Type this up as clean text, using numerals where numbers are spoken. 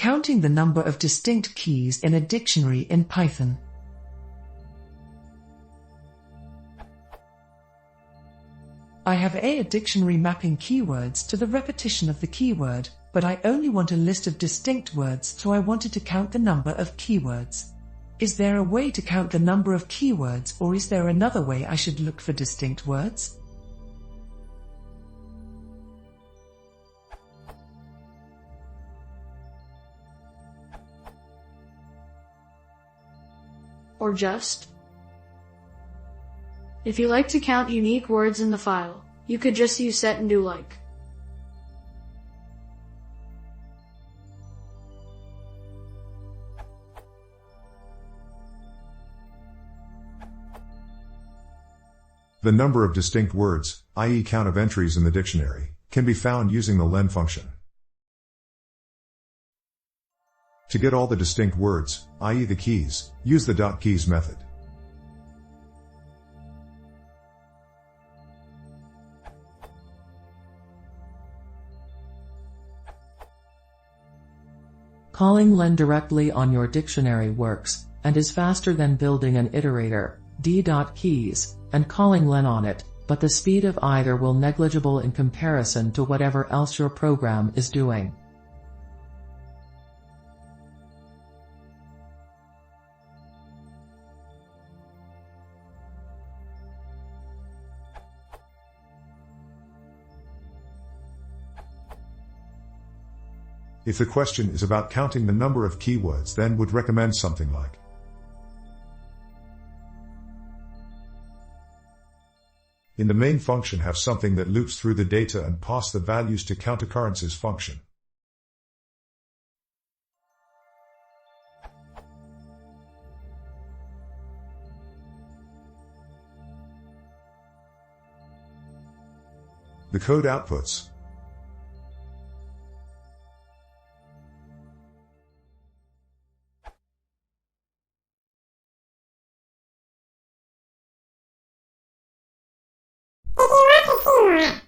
Counting the number of distinct keys in a dictionary in Python. I have a dictionary mapping keywords to the repetition of the keyword, but I only want a list of distinct words, so I wanted to count the number of keywords. Is there a way to count the number of keywords, or is there another way I should look for distinct words? Or just, if you like to count unique words in the file, you could just use set and do like. The number of distinct words, i.e. count of entries in the dictionary, can be found using the len function. To get all the distinct words, i.e. the keys, use the .keys method. Calling len directly on your dictionary works, and is faster than building an iterator, d.keys, and calling len on it, but the speed of either will negligible in comparison to whatever else your program is doing. If the question is about counting the number of keywords, then would recommend something like in the main function have something that loops through the data and pass the values to countoccurrences function. The code outputs Did you want to see more?